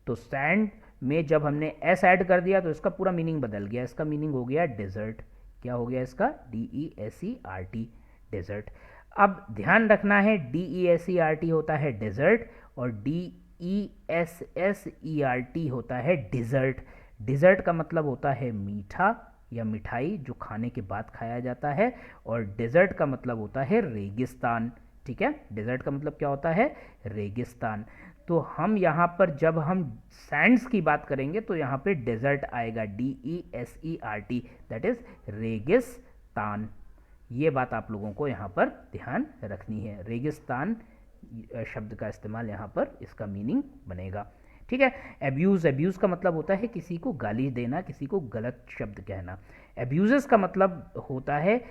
तो सैंड में जब हमने एस ऐड कर दिया तो इसका पूरा मीनिंग बदल गया। इसका मीनिंग हो गया डेजर्ट। क्या हो गया इसका? DESERT, desert. अब ध्यान रखना है, DESERT होता है डेजर्ट और DESSERT होता है डिज़र्ट। डिज़र्ट का मतलब होता है मीठा या मिठाई जो खाने के बाद खाया जाता है, और डेजर्ट का मतलब होता है रेगिस्तान। ठीक है, डेजर्ट का मतलब क्या होता है? रेगिस्तान। तो हम यहाँ पर जब हम सैंड्स की बात करेंगे तो यहाँ पे डेजर्ट आएगा, DESERT, दैट इज रेगिस्तान। ये बात आप लोगों को यहाँ पर ध्यान रखनी है। रेगिस्तान शब्द का इस्तेमाल यहाँ पर, इसका मीनिंग बनेगा। ठीक है, एब्यूज़, एब्यूज़ का मतलब होता है किसी को गाली देना, किसी को गलत शब्द कहना। एब्यूज़ेस का मतलब होता है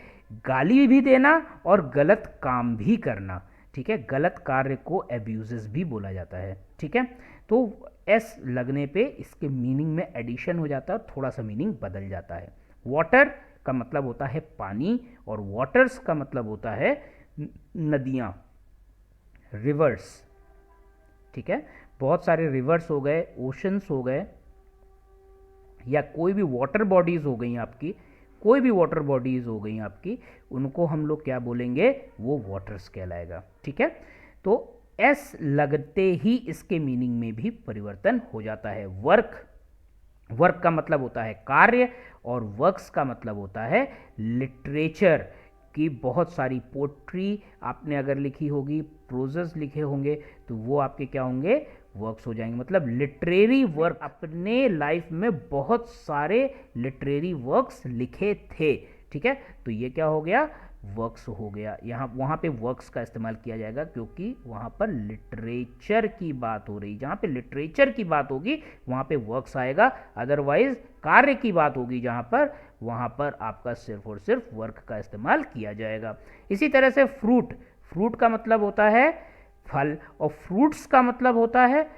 गाली भी देना और गलत काम भी करना। ठीक है, गलत कार्य को एब्यूजेस भी बोला जाता है। ठीक है, तो एस लगने पे इसके मीनिंग में एडिशन हो जाता है और थोड़ा सा मीनिंग बदल जाता है। वाटर का मतलब होता है पानी, और वाटर्स का मतलब होता है नदियाँ, रिवर्स। ठीक है, बहुत सारे रिवर्स हो गए, ओशंस हो गए, या कोई भी वाटर बॉडीज हो गई आपकी, कोई भी वाटर बॉडीज हो गई आपकी, उनको हम लोग क्या बोलेंगे? वो वाटर्स कहलाएगा। ठीक है, तो एस लगते ही इसके मीनिंग में भी परिवर्तन हो जाता है। वर्क का मतलब होता है कार्य, और वर्क्स का मतलब होता है लिटरेचर की बहुत सारी पोट्री आपने अगर लिखी होगी, प्रोजेस लिखे होंगे, तो वो आपके क्या होंगे, वर्क्स हो जाएंगे। मतलब लिटरेरी वर्क, अपने लाइफ में बहुत सारे लिटरेरी वर्क्स लिखे थे, ठीक है, तो ये क्या हो गया, वर्क्स हो गया। यहाँ वहाँ पे वर्क्स का इस्तेमाल किया जाएगा क्योंकि वहाँ पर लिटरेचर की बात हो रही, जहाँ पे लिटरेचर की बात होगी वहाँ पे वर्क्स आएगा, अदरवाइज कार्य की बात होगी जहाँ पर, वहाँ पर आपका सिर्फ और सिर्फ वर्क का इस्तेमाल किया जाएगा। इसी तरह से फ्रूट का मतलब होता है फल, और फ्रूट्स का मतलब होता है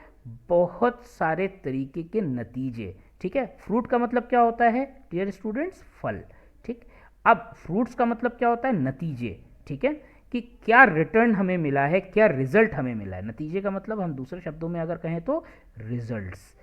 बहुत सारे तरीके के नतीजे, ठीक है। फ्रूट का मतलब क्या होता है डियर स्टूडेंट्स, फल, ठीक। अब फ्रूट्स का मतलब क्या होता है, नतीजे, ठीक है, कि क्या रिटर्न हमें मिला है, क्या रिजल्ट हमें मिला है। नतीजे का मतलब हम दूसरे शब्दों में अगर कहें तो रिजल्ट्स,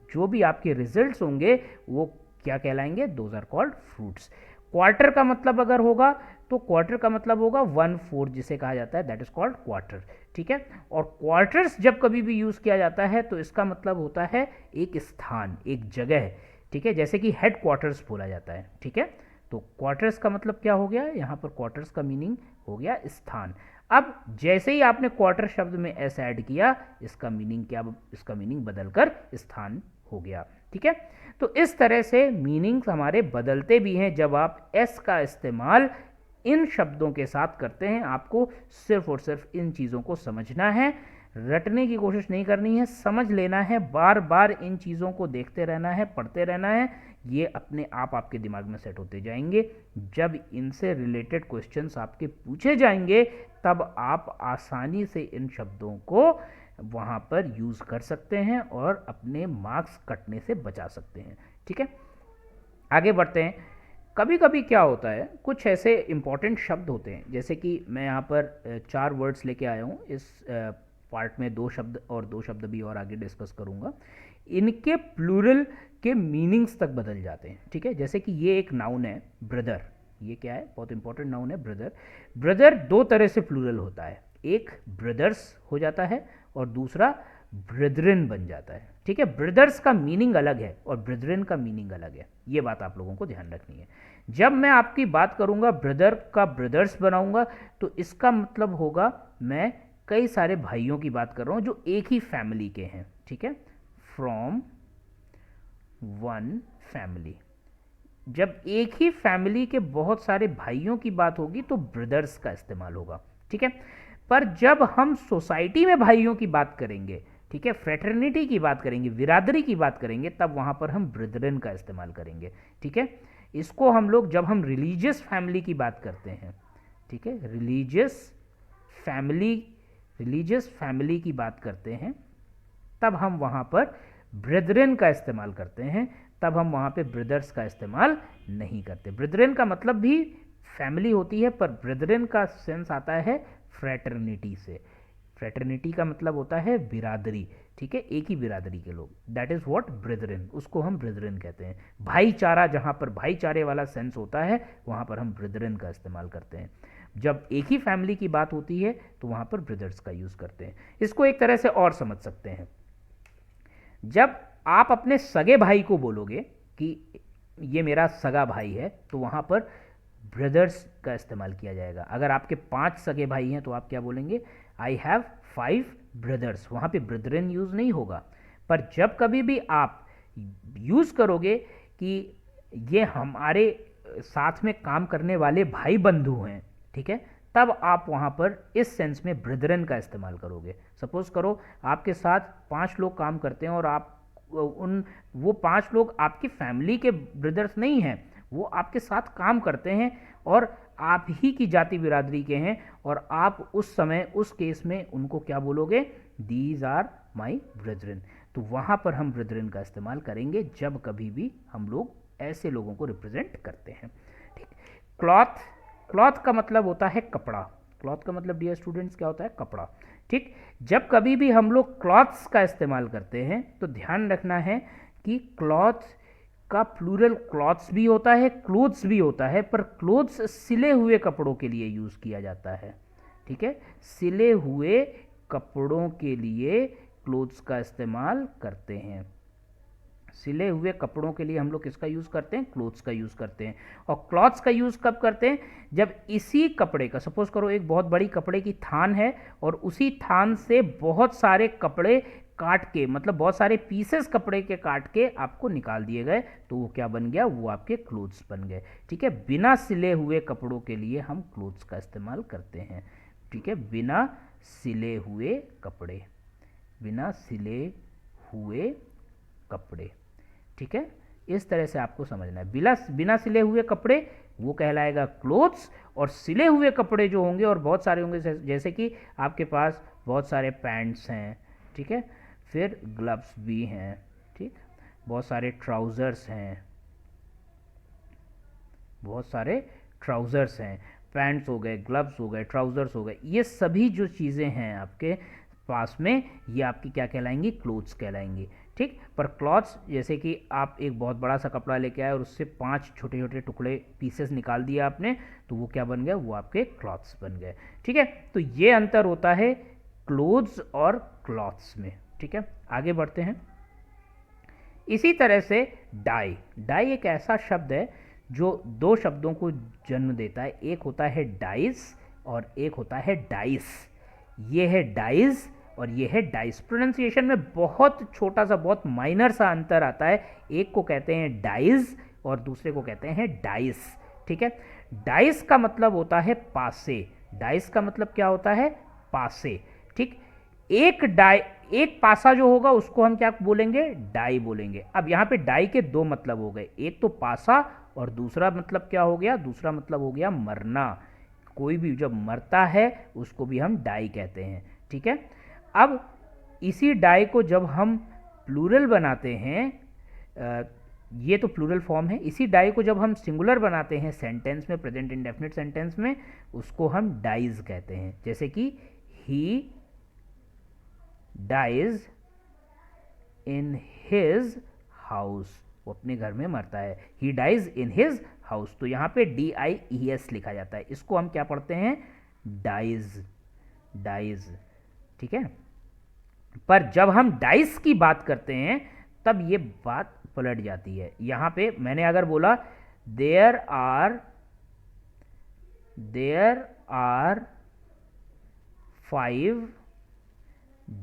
जो भी आपके रिजल्ट्स होंगे वो क्या कहलाएंगे, those are called fruits. Quarter का मतलब अगर होगा तो क्वार्टर का मतलब होगा 1/4 जिसे कहा जाता है, दैट इज कॉल्ड क्वार्टर, ठीक है। और क्वार्टर्स जब कभी भी यूज किया जाता है तो इसका मतलब होता है एक स्थान, एक जगह, ठीक है, जैसे कि हेड क्वार्टर्स बोला जाता है, ठीक है। तो क्वार्टर्स का मतलब क्या हो गया, यहाँ पर क्वार्टर्स का मीनिंग हो गया स्थान। अब जैसे ही आपने क्वार्टर शब्द में एस ऐड किया, इसका मीनिंग क्या, इसका मीनिंग बदलकर स्थान हो गया, ठीक है। तो इस तरह से मीनिंग्स हमारे बदलते भी हैं जब आप एस का इस्तेमाल इन शब्दों के साथ करते हैं। आपको सिर्फ और सिर्फ इन चीज़ों को समझना है, रटने की कोशिश नहीं करनी है, समझ लेना है, बार बार इन चीज़ों को देखते रहना है, पढ़ते रहना है, ये अपने आप आपके दिमाग में सेट होते जाएंगे। जब इनसे रिलेटेड क्वेश्चंस आपके पूछे जाएंगे तब आप आसानी से इन शब्दों को वहाँ पर यूज़ कर सकते हैं और अपने मार्क्स कटने से बचा सकते हैं, ठीक है। आगे बढ़ते हैं। कभी कभी क्या होता है, कुछ ऐसे इंपॉर्टेंट शब्द होते हैं, जैसे कि मैं यहाँ पर 4 वर्ड्स लेके आया हूँ, इस पार्ट में 2 शब्द और 2 शब्द भी और आगे डिस्कस करूँगा। इनके प्लूरल के मीनिंग्स तक बदल जाते हैं, ठीक है। जैसे कि ये एक नाउन है ब्रदर, ये क्या है, बहुत इंपॉर्टेंट नाउन है ब्रदर। ब्रदर 2 तरह से प्लूरल होता है, एक ब्रदर्स हो जाता है और दूसरा ब्रदरन बन जाता है, ठीक है। ब्रदर्स का मीनिंग अलग है और ब्रदरन का मीनिंग अलग है, ये बात आप लोगों को ध्यान रखनी है। जब मैं आपकी बात करूंगा ब्रदर का ब्रदर्स बनाऊंगा तो इसका मतलब होगा मैं कई सारे भाइयों की बात कर रहा हूं जो एक ही फैमिली के हैं, ठीक है, फ्रॉम वन फैमिली। जब एक ही फैमिली के बहुत सारे भाइयों की बात होगी तो ब्रदर्स का इस्तेमाल होगा, ठीक है। पर जब हम सोसाइटी में भाइयों की बात करेंगे, ठीक है, फ्रेटर्निटी की बात करेंगे, बिरादरी की बात करेंगे, तब वहां पर हम ब्रदरन का इस्तेमाल करेंगे, ठीक है। इसको हम लोग जब हम रिलीजियस फैमिली की बात करते हैं, ठीक है, रिलीजियस फैमिली की बात करते हैं, तब हम वहां पर ब्रदरन का इस्तेमाल करते हैं, तब हम वहां पे ब्रदर्स का इस्तेमाल नहीं करते। ब्रदरन का मतलब भी फैमिली होती है, पर ब्रदरन का सेंस आता है फ्रेटर्निटी से। फ्रेटर्निटी का मतलब होता है बिरादरी, ठीक है, एक ही बिरादरी के लोग, दैट इज व्हाट ब्रदरन, उसको हम ब्रदरन कहते हैं। भाईचारा, जहां पर भाईचारे वाला सेंस होता है वहां पर हम ब्रदरन का इस्तेमाल करते हैं। जब एक ही फैमिली की बात होती है तो वहां पर ब्रदर्स का यूज करते हैं। इसको एक तरह से और समझ सकते हैं, जब आप अपने सगे भाई को बोलोगे कि ये मेरा सगा भाई है, तो वहां पर ब्रदर्स का इस्तेमाल किया जाएगा। अगर आपके 5 सगे भाई हैं तो आप क्या बोलेंगे, आई हैव 5 ब्रदर्स, वहां पे ब्रदरन यूज नहीं होगा। पर जब कभी भी आप यूज करोगे कि ये हमारे साथ में काम करने वाले भाई बंधु हैं, ठीक है, तब आप वहां पर इस सेंस में ब्रदरन का इस्तेमाल करोगे। सपोज करो आपके साथ 5 लोग काम करते हैं और आप वो 5 लोग आपकी फैमिली के ब्रदर्स नहीं हैं, वो आपके साथ काम करते हैं और आप ही की जाति बिरादरी के हैं, और आप उस समय उस केस में उनको क्या बोलोगे, दीज आर माई ब्रदरन। तो वहां पर हम ब्रदरन का इस्तेमाल करेंगे जब कभी भी हम लोग ऐसे लोगों को रिप्रेजेंट करते हैं, ठीक। क्लॉथ का मतलब होता है कपड़ा। क्लॉथ का मतलब डियर स्टूडेंट्स क्या होता है, कपड़ा, ठीक। जब कभी भी हम लोग क्लॉथ्स का इस्तेमाल करते हैं तो ध्यान रखना है कि क्लॉथ का प्लूरल क्लॉथ्स भी होता है, क्लोथ्स भी होता है, पर क्लोथ्स सिले हुए कपड़ों के लिए यूज किया जाता है, ठीक है, सिले हुए कपड़ों के लिए क्लोथ्स का इस्तेमाल करते हैं। सिले हुए कपड़ों के लिए हम लोग किसका यूज़ करते हैं? क्लोथ्स का यूज़ करते हैं। और क्लॉथ्स का यूज़ कब करते हैं? जब इसी कपड़े का, सपोज करो एक बहुत बड़ी कपड़े की थान है और उसी थान से बहुत सारे कपड़े काट के, मतलब बहुत सारे पीसेस कपड़े के काट के आपको निकाल दिए गए, तो वो क्या बन गया? वो आपके क्लोथ्स बन गए। ठीक है, बिना सिले हुए कपड़ों के लिए हम क्लोथ्स का इस्तेमाल करते हैं। ठीक है, बिना सिले हुए कपड़े, बिना सिले हुए कपड़े। ठीक है, इस तरह से आपको समझना है। बिना सिले हुए कपड़े वो कहलाएगा क्लोथ्स, और सिले हुए कपड़े जो होंगे और बहुत सारे होंगे, जैसे कि आपके पास बहुत सारे पैंट्स हैं, ठीक है, फिर ग्लव्स भी हैं, ठीक, बहुत सारे ट्राउज़र्स हैं, बहुत सारे ट्राउज़र्स हैं, पैंट्स हो गए, ग्लव्स हो गए, ट्राउज़र्स हो गए, ये सभी जो चीज़ें हैं आपके पास में, ये आपकी क्या कहलाएंगी? क्लोथ्स कहलाएंगी। ठीक, पर क्लॉथ्स जैसे कि आप एक बहुत बड़ा सा कपड़ा लेके आए और उससे 5 छोटे छोटे टुकड़े पीसेस निकाल दिए आपने, तो वो क्या बन गया? वो आपके क्लॉथ्स बन गए। ठीक है, तो ये अंतर होता है क्लोथ्स और क्लॉथ्स में। ठीक है, आगे बढ़ते हैं। इसी तरह से डाई, डाई एक ऐसा शब्द है जो दो शब्दों को जन्म देता है। एक होता है डाइस और एक होता है डाइस। ये है डाइस और ये है डाइस। प्रोनाउंसिएशन में बहुत छोटा सा, बहुत माइनर सा अंतर आता है। एक को कहते हैं डाइस और दूसरे को कहते हैं डाइस। ठीक है, डाइस का मतलब होता है पासे। डाइस का मतलब क्या होता है? पासे। ठीक, एक पासा जो होगा उसको हम क्या बोलेंगे? डाई बोलेंगे। अब यहाँ पे डाई के दो मतलब हो गए, एक तो पासा और दूसरा मतलब क्या हो गया? दूसरा मतलब हो गया मरना। कोई भी जब मरता है उसको भी हम डाई कहते हैं। ठीक है, अब इसी डाई को जब हम प्लूरल बनाते हैं, ये तो प्लूरल फॉर्म है, इसी डाई को जब हम सिंगुलर बनाते हैं सेंटेंस में, प्रेजेंट इंडेफिनिट सेंटेंस में, उसको हम डाइज कहते हैं। जैसे कि he dies in his house, वो अपने घर में मरता है। He dies in his house, तो यहाँ पे DIES लिखा जाता है, इसको हम क्या पढ़ते हैं? Dies, dies. ठीक है, पर जब हम डाइस की बात करते हैं तब ये बात पलट जाती है। यहां पे मैंने अगर बोला there are 5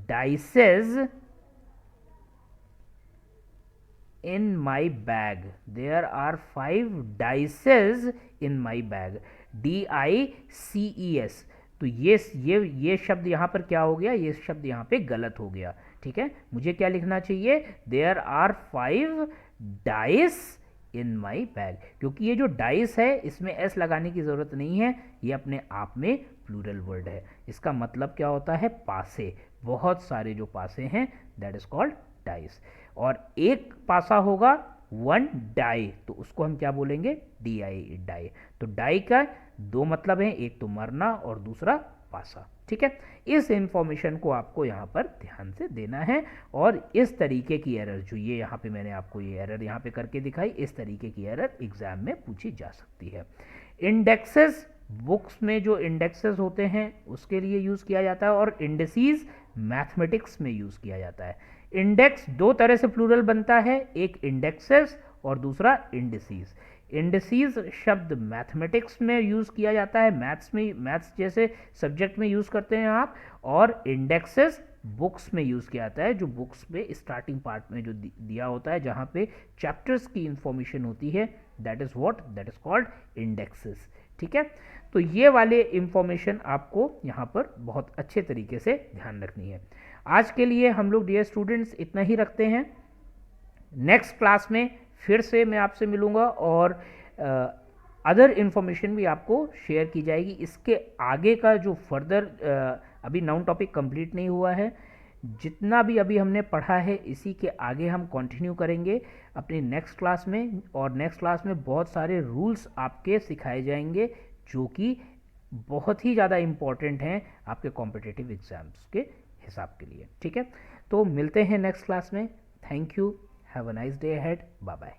dices in my bag, there are 5 dices in my bag, DICES, तो ये शब्द यहाँ पर क्या हो गया? ये शब्द यहाँ पे गलत हो गया। ठीक है, मुझे क्या लिखना चाहिए? There are 5 dice in my bag, क्योंकि ये जो डाइस है इसमें एस लगाने की ज़रूरत नहीं है, ये अपने आप में प्लूरल वर्ड है। इसका मतलब क्या होता है? पासे, बहुत सारे जो पासे हैं, दैट इज कॉल्ड डाइस। और एक पासा होगा 1 डाई, तो उसको हम क्या बोलेंगे? DI, die. तो डाई का दो मतलब हैं, एक तो मरना और दूसरा पासा। ठीक है, इस इंफॉर्मेशन को आपको यहाँ पर ध्यान से देना है। और इस तरीके की एरर जो ये यहाँ पे मैंने आपको ये एरर यहाँ पे करके दिखाई, इस तरीके की एरर एग्जाम में पूछी जा सकती है। इंडेक्सेस, बुक्स में जो इंडेक्सेस होते हैं उसके लिए यूज़ किया जाता है, और इंडिसीज मैथमेटिक्स में यूज़ किया जाता है। इंडेक्स दो तरह से प्लूरल बनता है, एक इंडेक्सेस और दूसरा इंडिसीज। इंडिसीज शब्द मैथमेटिक्स में यूज़ किया जाता है, मैथ्स जैसे सब्जेक्ट में यूज़ करते हैं आप, और इंडेक्सेस बुक्स में यूज़ किया जाता है, जो बुक्स में स्टार्टिंग पार्ट में जो दिया होता है, जहाँ पे चैप्टर्स की इंफॉर्मेशन होती है, दैट इज़ कॉल्ड इंडेक्सेस। ठीक है, तो ये वाले इंफॉर्मेशन आपको यहाँ पर बहुत अच्छे तरीके से ध्यान रखनी है। आज के लिए हम लोग डियर स्टूडेंट्स इतना ही रखते हैं। नेक्स्ट क्लास में फिर से मैं आपसे मिलूँगा और अदर इन्फॉर्मेशन भी आपको शेयर की जाएगी। इसके आगे का जो फर्दर अभी नाउन टॉपिक कंप्लीट नहीं हुआ है, जितना भी अभी हमने पढ़ा है इसी के आगे हम कंटिन्यू करेंगे अपनी नेक्स्ट क्लास में। और नेक्स्ट क्लास में बहुत सारे रूल्स आपके सिखाए जाएंगे जो कि बहुत ही ज़्यादा इम्पॉर्टेंट हैं आपके कॉम्पिटिटिव एग्जाम्स के हिसाब के लिए। ठीक है, तो मिलते हैं नेक्स्ट क्लास में। Thank you, have a nice day ahead, bye bye.